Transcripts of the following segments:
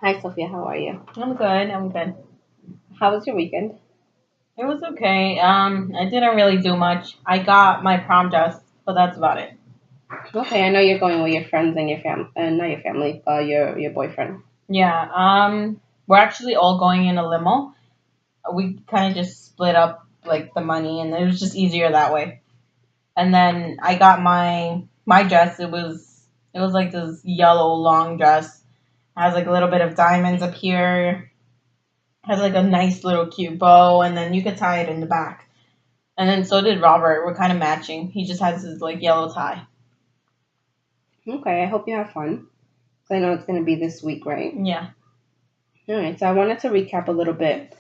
Hi, Sophia. How are you? I'm good. I'm good. How was your weekend? It was okay. I didn't really do much. I got my prom dress, but that's about it. Okay, I know you're going with your friends and not your family, but your boyfriend. Yeah. We're actually all going in a limo. We kind of just split up like the money, and it was just easier that way. And then I got my dress. It was like this yellow long dress. Has like a little bit of diamonds up here. Has like a nice little cute bow, and then you could tie it in the back. And then so did Robert. We're kind of matching. He just has his like yellow tie. Okay, I hope you have fun. So I know it's going to be this week, right? Yeah. All right. So I wanted to recap a little bit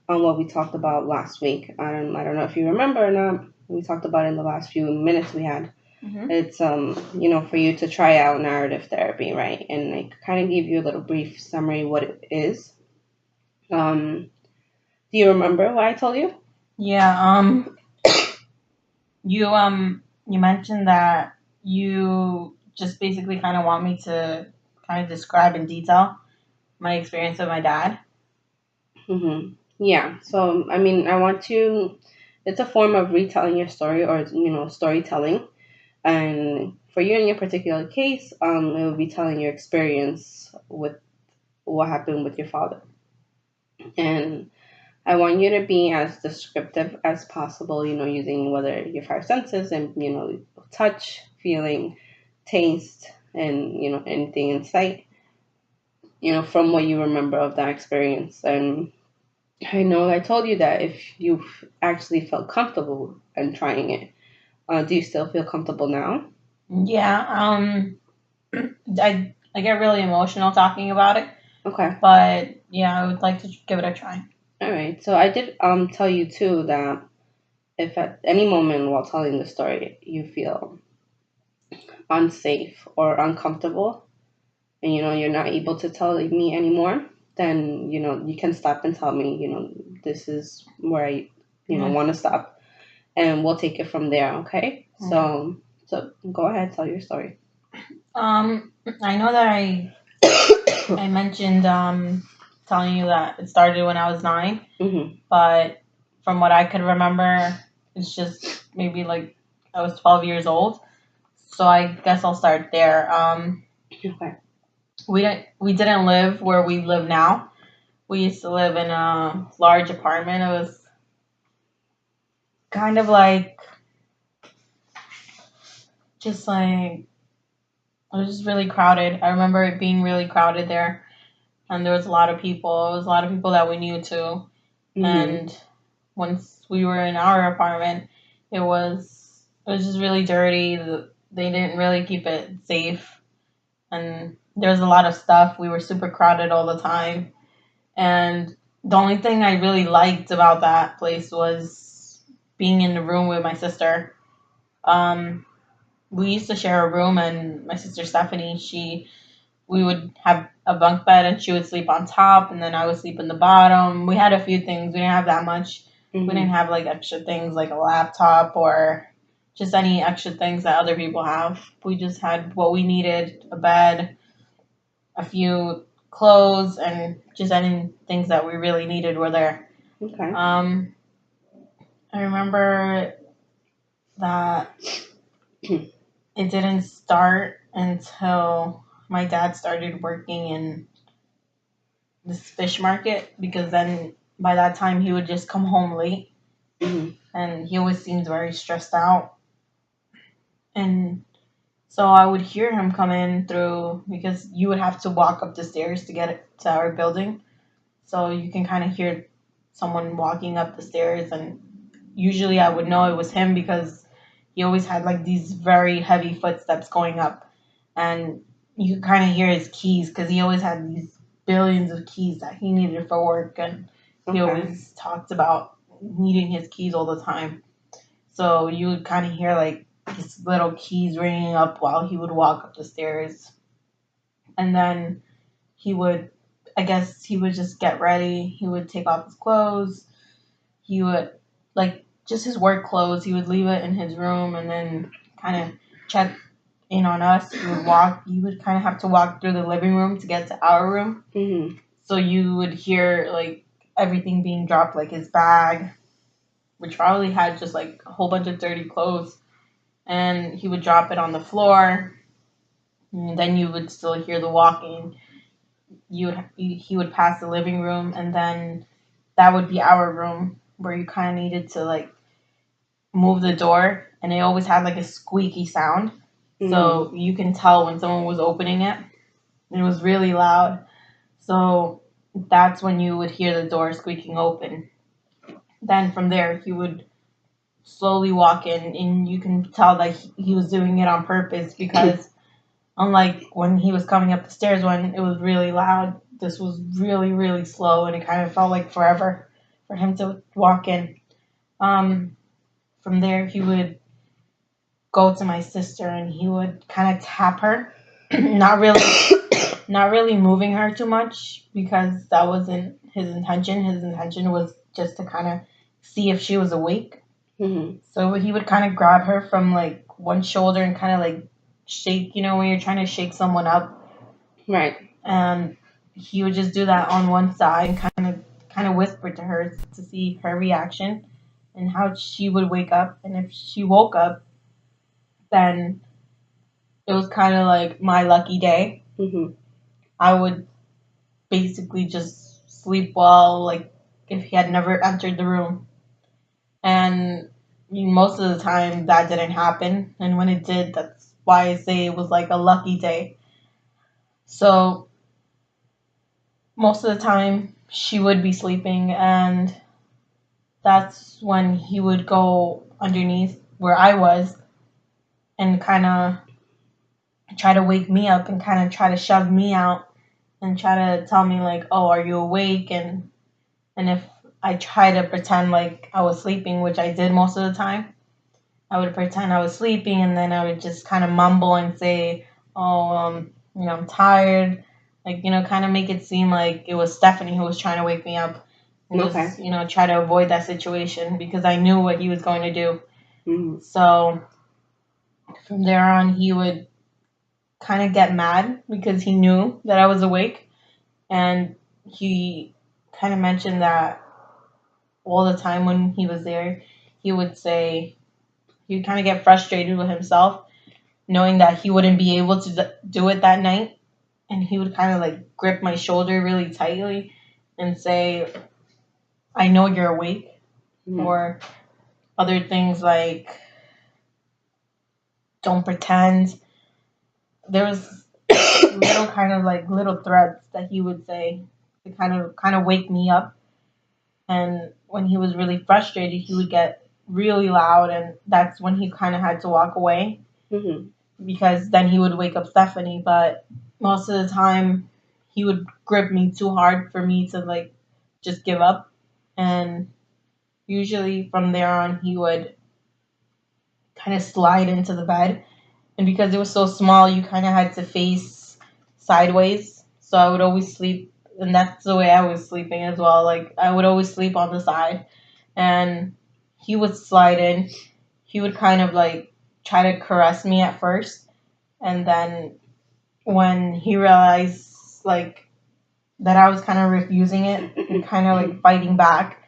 on what we talked about last week. I don't know if you remember or not. We talked about it in the last few minutes we had. Hmm. It's for you to try out narrative therapy, right? And I kind of gave you a little brief summary what it is. Um, do you remember what I told you? Yeah. You mentioned that you just basically kind of want me to kind of describe in detail my experience with my dad. Yeah. So, I mean, I want to. It's a form of retelling your story, or storytelling. And for you in your particular case, it will be telling your experience with what happened with your father. And I want you to be as descriptive as possible. Using whether your five senses and touch, feeling, taste, and anything in sight. From what you remember of that experience. And I know I told you that if you actually felt comfortable in trying it, do you still feel comfortable now? Yeah. I get really emotional talking about it, Okay. but yeah, I would like to give it a try. All right. So I did tell you too that if at any moment while telling the story you feel unsafe or uncomfortable and you're not able to tell me anymore, then you can stop and tell me, this is where I Yeah. want to stop, and we'll take it from there, okay? Okay. So go ahead, tell your story. I know that I mentioned telling you that it started when I was 9, Mhm. but from what I could remember, it's just maybe like I was 12 years old. So I guess I'll start there. Okay. We didn't live where we live now. We used to live in a large apartment. It was kind of like just like it was just really crowded. I remember it being really crowded there, and there was a lot of people. It was a lot of people that we knew too. Mhm. And once we were in our apartment, it was just really dirty. They didn't really keep it safe, and there was a lot of stuff. We were super crowded all the time, and the only thing I really liked about that place was being in the room with my sister. Um, we used to share a room, and my sister Stephanie, we would have a bunk bed, and she would sleep on top, and then I would sleep in the bottom. We had a few things. We didn't have that much. We didn't Mhm. have like extra things like a laptop or just any extra things that other people have. We just had what we needed: a bed, a few clothes, and just any things that we really needed were there. Okay. Um, I remember that it didn't start until my dad started working in this fish market, because then by that time he would just come home late, Mhm. and he always seems very stressed out. And so I would hear him come in through, because you would have to walk up the stairs to get to our building. So you can kind of hear someone walking up the stairs, and usually I would know it was him because he always had like these very heavy footsteps going up, and you could kind of hear his keys because he always had these billions of keys that he needed for work, and he Okay. always talked about needing his keys all the time. So you would kind of hear like his little keys ringing up while he would walk up the stairs, and then he would, I guess he would just get ready. He would take off his clothes. He would, like, just his work clothes. He would leave it in his room and then kind of check. in on us. You would kind of have to walk through the living room to get to our room. Mm-hmm. So you would hear like everything being dropped, like his bag, which probably had just like a whole bunch of dirty clothes, and he would drop it on the floor. And then you would still hear the walking. He would pass the living room, and then that would be our room where you kind of needed to like move the door, and it always had like a squeaky sound. Mm-hmm. So you can tell when someone was opening it. It was really loud. So that's when you would hear the door squeaking open. Then from there, he would slowly walk in, and you can tell that he was doing it on purpose because, unlike when he was coming up the stairs when it was really loud, this was really, really slow, and it kind of felt like forever for him to walk in. Um, from there, he would go to my sister, and he would kind of tap her, not really, not really moving her too much because that wasn't his intention. His intention was just to kind of see if she was awake. Mm-hmm. So he would kind of grab her from like one shoulder and kind of like shake, when you're trying to shake someone up, Right. and he would just do that on one side and kind of whisper to her to see her reaction and how she would wake up. And if she woke up, then it was kind of like my lucky day. Mm-hmm. I would basically just sleep well, like if he had never entered the room. And most of the time that didn't happen. And when it did, that's why I say it was like a lucky day. So most of the time she would be sleeping, and that's when he would go underneath where I was and kind of try to wake me up and kind of try to shove me out and try to tell me like, "Oh, are you awake?" And if I try to pretend like I was sleeping, which I did most of the time, I would pretend I was sleeping, and then I would just kind of mumble and say, "Oh, I'm tired," like kind of make it seem like it was Stephanie who was trying to wake me up, and Okay. just try to avoid that situation because I knew what he was going to do. Mm-hmm. So from there on, he would kind of get mad because he knew that I was awake, and he kind of mentioned that all the time when he was there, he would say he would kind of get frustrated with himself knowing that he wouldn't be able to do it that night, and he would kind of like grip my shoulder really tightly and say, "I know you're awake," Mm-hmm. or other things like, "Don't pretend." There was little kind of like little threats that he would say to kind of wake me up. And when he was really frustrated, he would get really loud, and that's when he kind of had to walk away Mm-hmm. because then he would wake up Stephanie. But most of the time, he would grip me too hard for me to like just give up. And usually from there on, he would kind of slide into the bed. And because it was so small, you kind of had to face sideways. So I would always sleep, and that's the way I was sleeping as well. Like I would always sleep on the side, and he would slide in. He would kind of like try to caress me at first, and then when he realized like that I was kind of refusing it and kind of like fighting back,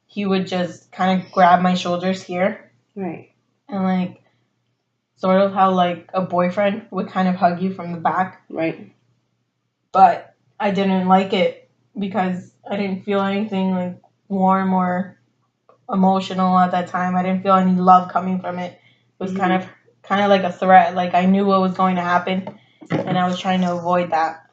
he would just kind of grab my shoulders here Right. and like sort of how like a boyfriend would kind of hug you from the back. Right. But I didn't like it because I didn't feel anything like warm or emotional at that time. I didn't feel any love coming from it. It was kind of like a threat. Like I knew what was going to happen, and I was trying to avoid that.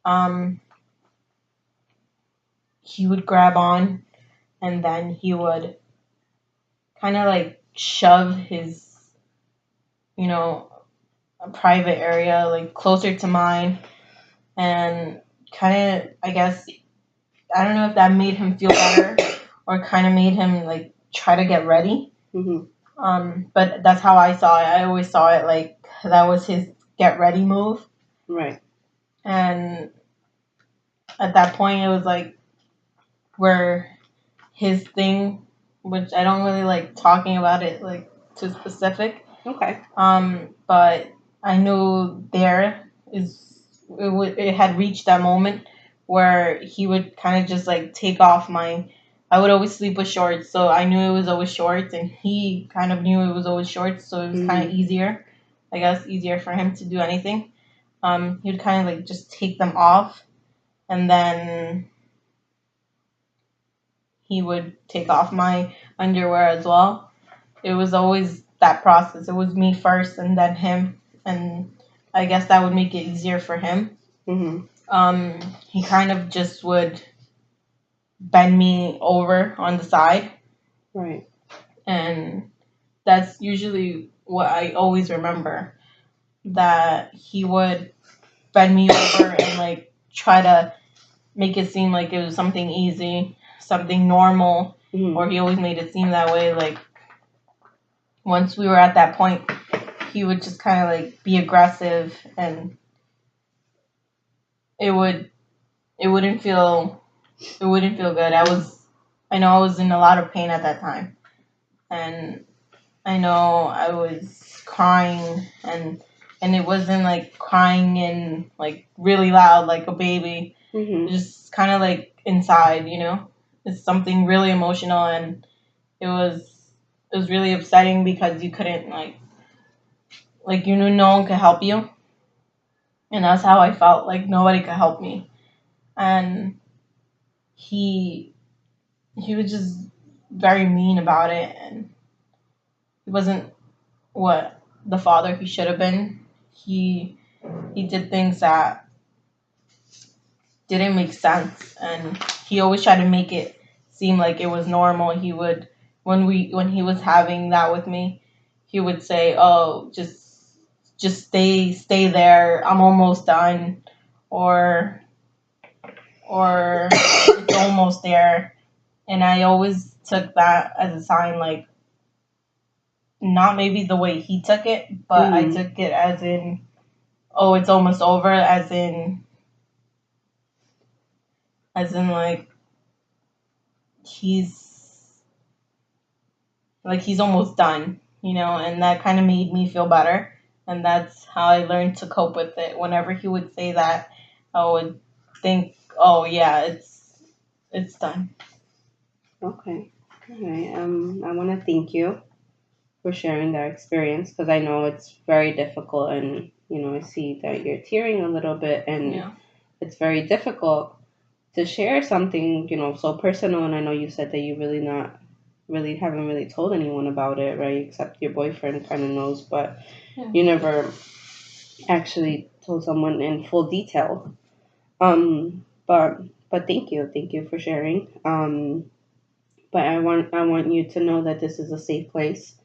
Um, he would grab on, and then he would kind of like shove his, you know, a private area like closer to mine, and kind of, I guess, I don't know if that made him feel better or kind of made him like try to get ready. Mm-hmm. But that's how I saw it. I always saw it like that was his get ready move. Right. And at that point, it was like where his thing, which I don't really like talking about it like too specific. Okay. But I knew it had reached that moment where he would kind of just like take off my. I would always sleep with shorts, so I knew it was always shorts, and he kind of knew it was always shorts, so it was kind of Mm-hmm. easier, I guess, easier for him to do anything. He would kind of like just take them off, and then he would take off my underwear as well. It was always that process. It was me first, and then him, and I guess that would make it easier for him. Mm-hmm. He kind of just would bend me over on the side, Right. and that's usually what I always remember. That he would bend me over and like try to make it seem like it was something easy, something normal, Mm-hmm. or he always made it seem that way. Like once we were at that point, he would just kind of like be aggressive, and it would it wouldn't feel it wouldn't feel good. I know I was in a lot of pain at that time, and I know I was crying, and it wasn't like crying in like really loud like a baby. It Mm-hmm. was just kind of like inside, you know. It's something really emotional, and it was it was really upsetting because you couldn't like you knew no one could help you, and that's how I felt, like nobody could help me. And he he was just very mean about it, and he wasn't what the father he should have been. He did things that didn't make sense, and he always tried to make it seem like it was normal. He would when he was having that with me, he would say, "Oh, just stay there. I'm almost done," or it's almost there. And I always took that as a sign, like not maybe the way he took it, but I Mm-hmm. took it as in, oh, it's almost over, as in he's he's almost done, you know, and that kind of made me feel better. And that's how I learned to cope with it. Whenever he would say that, I would think, oh yeah, it's done. Okay. All right. I want to thank you for sharing that experience because I know it's very difficult, and I see that you're tearing a little bit, and Yeah, it's very difficult to share something so personal. And I know you said that you really haven't really told anyone about it, right? Except your boyfriend kind of knows, but yeah. you never actually told someone in full detail. But thank you for sharing. But I want you to know that this is a safe place.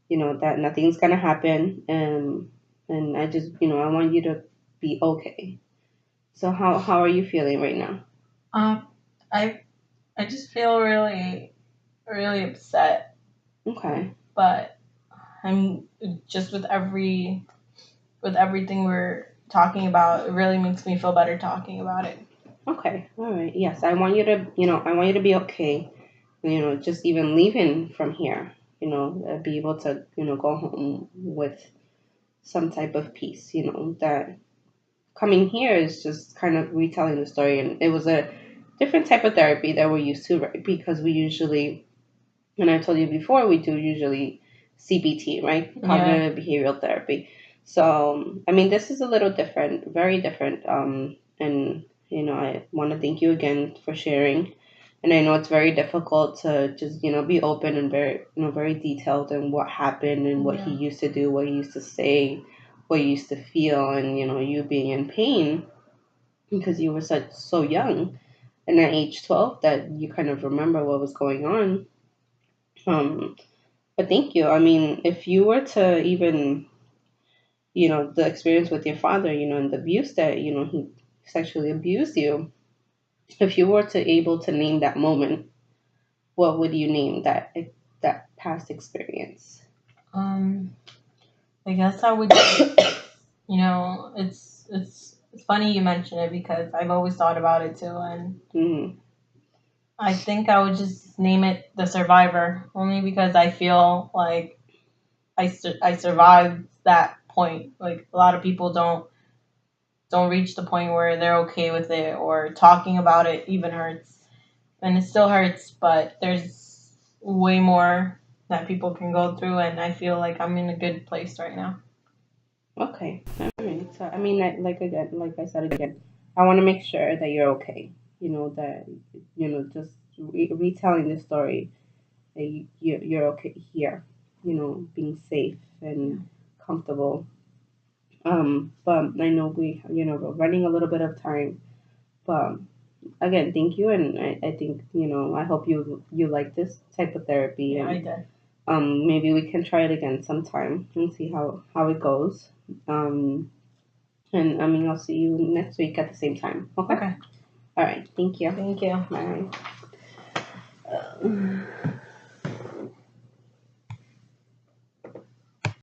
That nothing's gonna happen, and I just I want you to be okay. So how are you feeling right now? Um, I I just feel really upset, Okay. but I'm just with everything we're talking about, it really makes me feel better talking about it. Okay. All right. Yes, I want you to be okay. Just even leaving from here, be able to, go home with some type of peace. That coming here is just kind of retelling the story, and it was a different type of therapy that we're used to, right? Because we usually, and I told you before, we do usually CBT, right? Yeah. Cognitive behavioral therapy. So, I mean, this is a little different, very different. And I want to thank you again for sharing. And I know it's very difficult to just, be open and very, very detailed in what happened and what he Yeah. used to do, what he used to say, what he used to feel, and you being in pain because you were so young, and at age 12 that you kind of remember what was going on. Um, but thank you. I mean, if you were to even, the experience with your father, and the abuse that, he sexually abused you, if you were to able to name that moment, what would you name that past experience? Um, I guess I would just, it's funny you mention it because I've always thought about it too, and Mm-hmm. I think I would just name it The Survivor, only because I feel like I survived that point. Like a lot of people don't reach the point where they're okay with it, or talking about it even hurts. And it still hurts, but there's way more that people can go through, and I feel like I'm in a good place right now. Okay. All right. So I mean, like I said again, I want to make sure that you're okay. That just retelling the story, that you're okay here. Being safe Yeah. and comfortable. But I know we're running a little bit of time. But again, thank you, and I think I hope you like this type of therapy, Yeah, I and did. maybe we can try it again sometime and see how it goes. Um, and I mean, I'll see you next week at the same time. Okay. Okay. All right. Thank you. Thank you. Bye.